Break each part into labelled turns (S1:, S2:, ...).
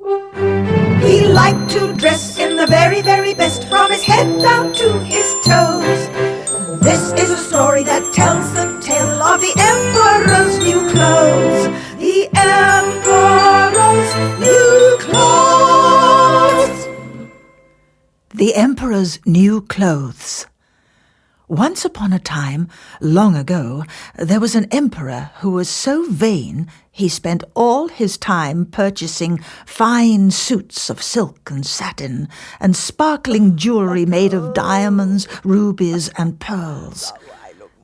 S1: He liked to dress in the very, very best, from his head down to his toes. This is a story that tells the tale of the Emperor's new clothes. The Emperor's new clothes.
S2: The Emperor's New Clothes. Once upon a time, long ago, there was an emperor who was so vain he spent all his time purchasing fine suits of silk and satin and sparkling jewelry made of diamonds, rubies, and pearls.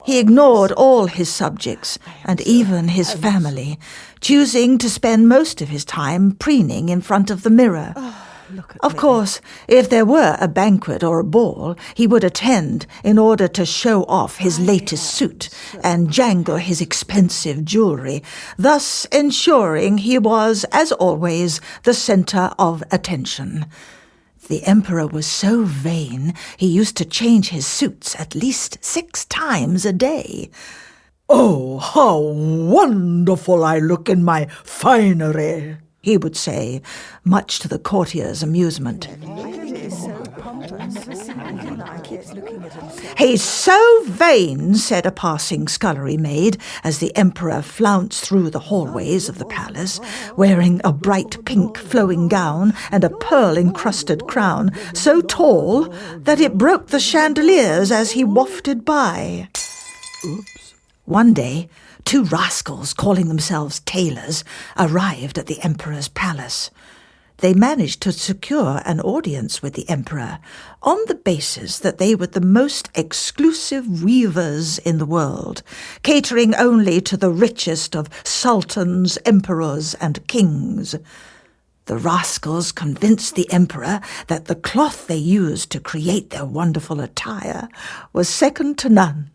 S2: He ignored all his subjects and even his family, choosing to spend most of his time preening in front of the mirror. Of course, if there were a banquet or a ball, he would attend in order to show off his latest suit and jangle his expensive jewelry, thus ensuring he was, as always, the center of attention. The emperor was so vain, he used to change his suits at least 6 times a day.
S3: "Oh, how wonderful I look in my finery,"
S2: he would say, much to the courtiers' amusement. "He's so vain," said a passing scullery maid, as the emperor flounced through the hallways of the palace, wearing a bright pink flowing gown and a pearl-encrusted crown, so tall that it broke the chandeliers as he wafted by.
S3: Oops.
S2: One day, 2 rascals, calling themselves tailors, arrived at the emperor's palace. They managed to secure an audience with the emperor on the basis that they were the most exclusive weavers in the world, catering only to the richest of sultans, emperors, and kings. The rascals convinced the emperor that the cloth they used to create their wonderful attire was second to none.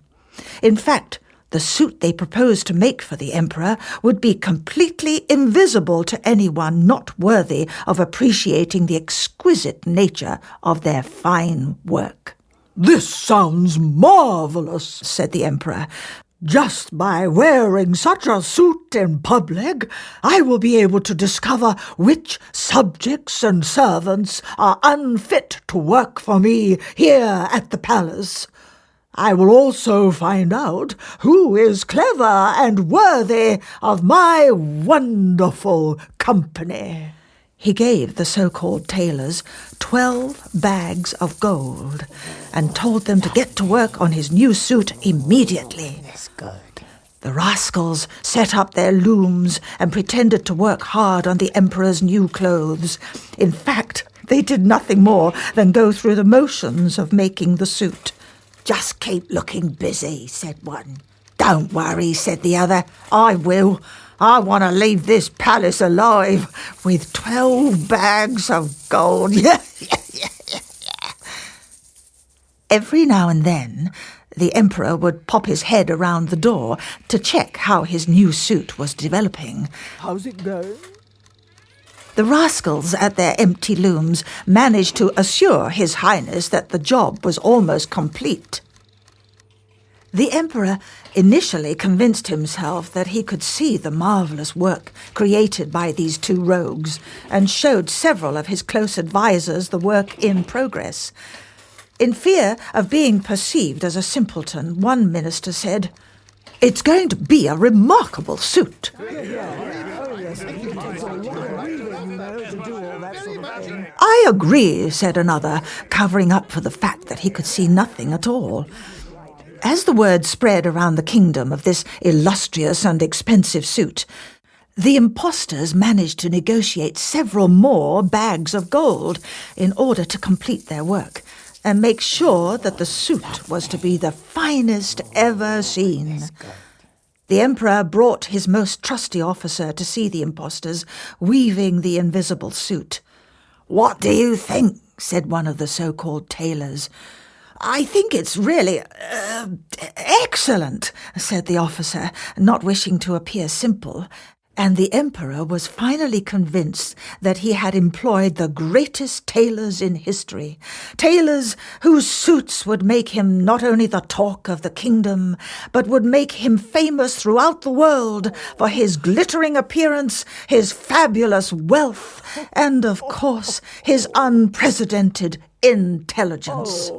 S2: In fact, the suit they proposed to make for the emperor would be completely invisible to anyone not worthy of appreciating the exquisite nature of their fine work.
S3: "This sounds marvelous," said the emperor. "Just by wearing such a suit in public, I will be able to discover which subjects and servants are unfit to work for me here at the palace. I will also find out who is clever and worthy of my wonderful company."
S2: He gave the so-called tailors 12 bags of gold and told them to get to work on his new suit immediately. The rascals set up their looms and pretended to work hard on the emperor's new clothes. In fact, they did nothing more than go through the motions of making the suit. "Just keep looking busy," said one. "Don't worry," said the other. "I will. I want to leave this palace alive with 12 bags of gold." Every now and then, the emperor would pop his head around the door to check how his new suit was developing.
S3: "How's it going?"
S2: The rascals at their empty looms managed to assure His Highness that the job was almost complete. The emperor initially convinced himself that he could see the marvelous work created by these 2 rogues and showed several of his close advisers the work in progress. In fear of being perceived as a simpleton, one minister said, "It's going to be a remarkable suit." "I agree," said another, covering up for the fact that he could see nothing at all. As the word spread around the kingdom of this illustrious and expensive suit, the impostors managed to negotiate several more bags of gold in order to complete their work and make sure that the suit was to be the finest ever seen. The emperor brought his most trusty officer to see the impostors weaving the invisible suit. "What do you think?" said one of the so-called tailors. "I think it's really excellent," said the officer, not wishing to appear simple. And the emperor was finally convinced that he had employed the greatest tailors in history, tailors whose suits would make him not only the talk of the kingdom, but would make him famous throughout the world for his glittering appearance, his fabulous wealth, and, of course, his unprecedented intelligence.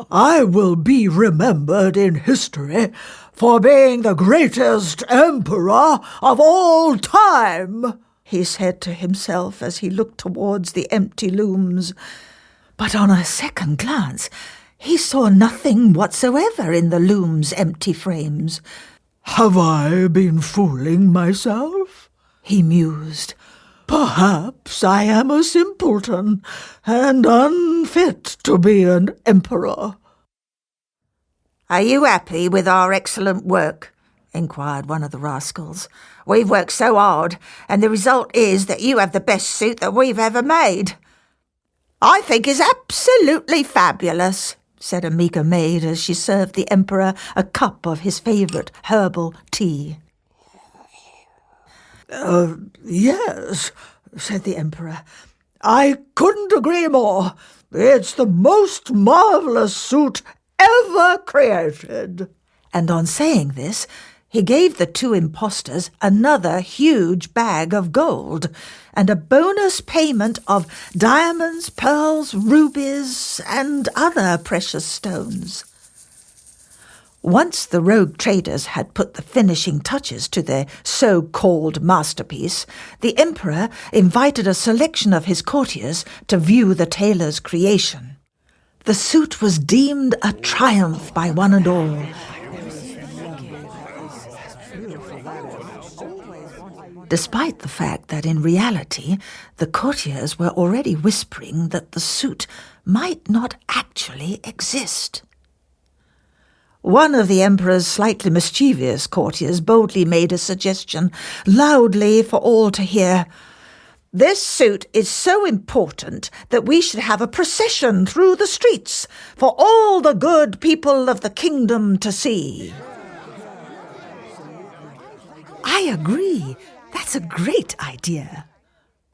S3: I will be remembered in history for being the greatest emperor of all time,
S2: he said to himself as he looked towards the empty looms. But on a second glance, he saw nothing whatsoever in the loom's empty frames.
S3: Have I been fooling myself?
S2: He mused.
S3: Perhaps I am a simpleton and unfit to be an emperor.
S1: Are you happy with our excellent work? Inquired one of the rascals. We've worked so hard, and the result is that you have the best suit that we've ever made. I think it's absolutely fabulous, said a meagre maid as she served the emperor a cup of his favourite herbal tea.
S3: Yes, said the emperor. I couldn't agree more. It's the most marvellous suit ever created.
S2: And on saying this, he gave the two impostors another huge bag of gold and a bonus payment of diamonds, pearls, rubies, and other precious stones. Once the rogue traders had put the finishing touches to their so-called masterpiece, the emperor invited a selection of his courtiers to view the tailor's creation. The suit was deemed a triumph by one and all. Despite the fact that in reality the courtiers were already whispering that the suit might not actually exist. One of the emperor's slightly mischievous courtiers boldly made a suggestion, loudly for all to hear. This suit is so important that we should have a procession through the streets for all the good people of the kingdom to see. I agree. That's a great idea,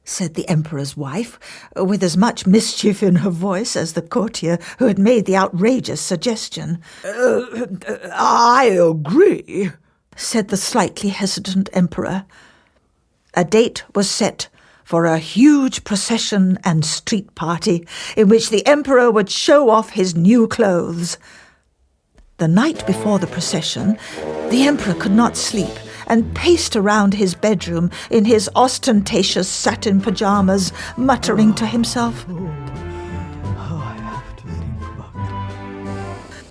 S2: said the emperor's wife, with as much mischief in her voice as the courtier who had made the outrageous suggestion.
S3: I agree,
S2: said the slightly hesitant emperor. A date was set for a huge procession and street party in which the emperor would show off his new clothes. The night before the procession, the emperor could not sleep and paced around his bedroom in his ostentatious satin pajamas, muttering to himself,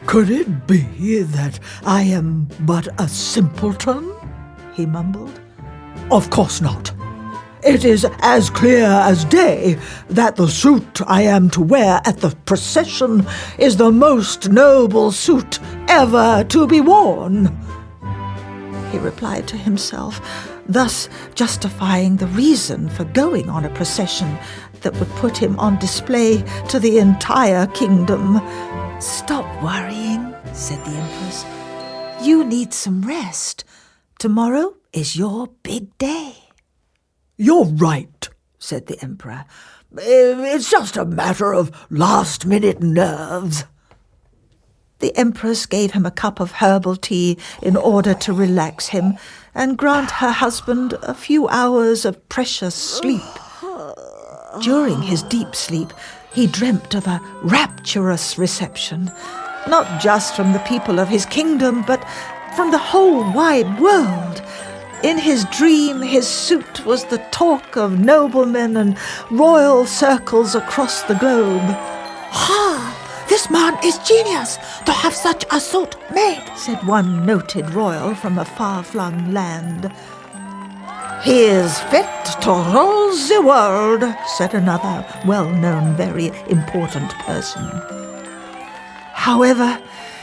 S3: Could it be that I am but a simpleton?
S2: He mumbled.
S3: Of course not. It is as clear as day that the suit I am to wear at the procession is the most noble suit ever to be worn,
S2: he replied to himself, thus justifying the reason for going on a procession that would put him on display to the entire kingdom. Stop worrying, said the empress. You need some rest. Tomorrow is your big day.
S3: You're right,
S2: said the emperor.
S3: It's just a matter of last-minute nerves.
S2: The empress gave him a cup of herbal tea in order to relax him and grant her husband a few hours of precious sleep. During his deep sleep, he dreamt of a rapturous reception, not just from the people of his kingdom, but from the whole wide world. In his dream, his suit was the talk of noblemen and royal circles across the globe.
S3: "Ha! This man is genius to have such a suit made,"
S2: said one noted royal from a far-flung land. He is fit to rule the world, said another well-known, very important person. However,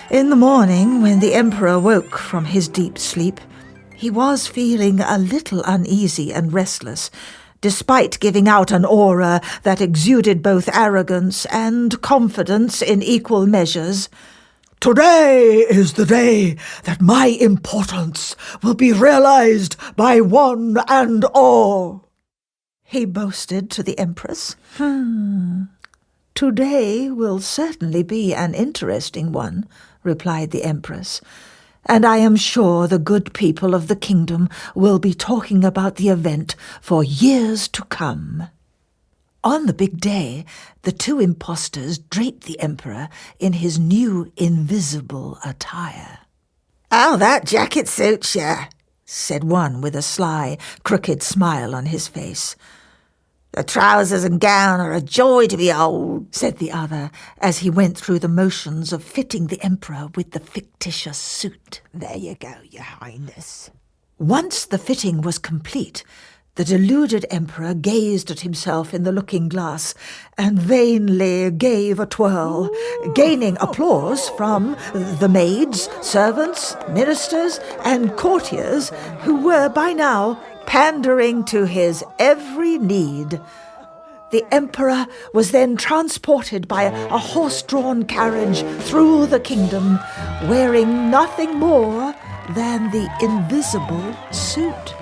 S2: in the morning, when the emperor woke from his deep sleep, he was feeling a little uneasy and restless, despite giving out an aura that exuded both arrogance and confidence in equal measures.
S3: Today is the day that my importance will be realized by one and all.
S2: He boasted to the Empress. Today will certainly be an interesting one, replied the Empress, and I am sure the good people of the kingdom will be talking about the event for years to come. On the big day, the two impostors draped the Emperor in his new invisible attire.
S1: "Oh, that jacket suits you,"
S2: said one with a sly, crooked smile on his face.
S1: "The trousers and gown are a joy to behold,"
S2: said the other, as he went through the motions of fitting the Emperor with the fictitious suit.
S1: "There you go, Your Highness."
S2: Once the fitting was complete, the deluded Emperor gazed at himself in the looking-glass and vainly gave a twirl, gaining applause from the maids, servants, ministers, and courtiers who were by now pandering to his every need. The Emperor was then transported by a horse-drawn carriage through the kingdom, wearing nothing more than the invisible suit.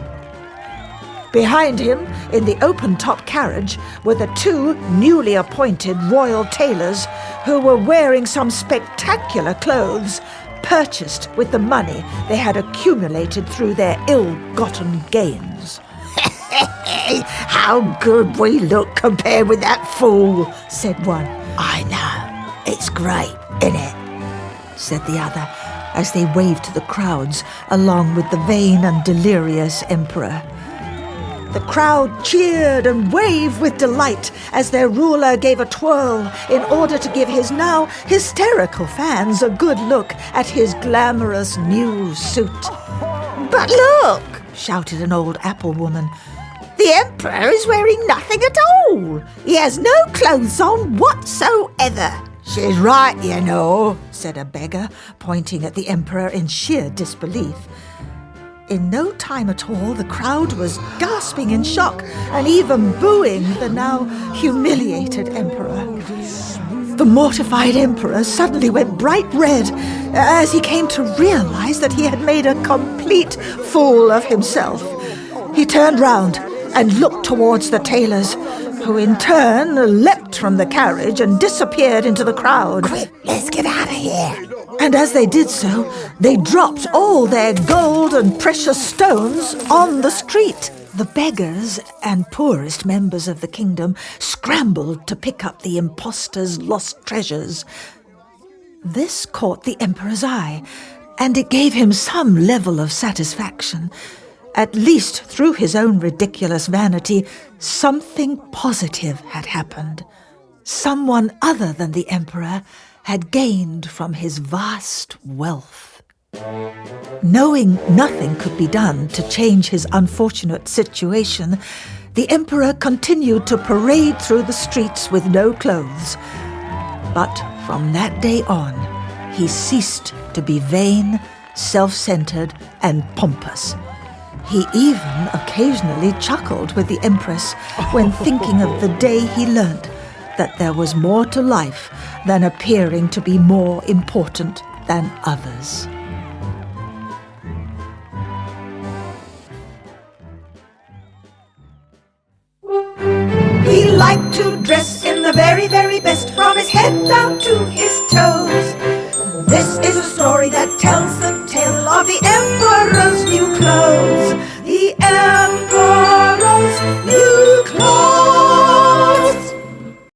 S2: Behind him, in the open-top carriage, were the two newly appointed royal tailors who were wearing some spectacular clothes purchased with the money they had accumulated through their ill-gotten gains.
S1: "How good we look compared with that fool,"
S2: said one.
S1: "I know. It's great, isn't it?"
S2: said the other, as they waved to the crowds along with the vain and delirious Emperor. The crowd cheered and waved with delight as their ruler gave a twirl in order to give his now hysterical fans a good look at his glamorous new suit.
S1: "But look,"
S2: shouted an old apple woman.
S1: "the Emperor is wearing nothing at all. He has no clothes on whatsoever." "She's right, you know,"
S2: said a beggar, pointing at the Emperor in sheer disbelief. In no time at all, the crowd was gasping in shock and even booing the now humiliated Emperor. The mortified Emperor suddenly went bright red as he came to realize that he had made a complete fool of himself. He turned round and looked towards the tailors, who in turn leapt from the carriage and disappeared into the crowd.
S1: "Quick, let's get out of here."
S2: And as they did so, they dropped all their gold and precious stones on the street. The beggars and poorest members of the kingdom scrambled to pick up the impostors' lost treasures. This caught the Emperor's eye, and it gave him some level of satisfaction. At least through his own ridiculous vanity, something positive had happened. Someone other than the Emperor had gained from his vast wealth. Knowing nothing could be done to change his unfortunate situation, the Emperor continued to parade through the streets with no clothes. But from that day on, he ceased to be vain, self-centered, and pompous. He even occasionally chuckled with the Empress when thinking of the day he learnt that there was more to life than appearing to be more important than others.
S1: He liked to dress in the very, very best, from his head down to his toes.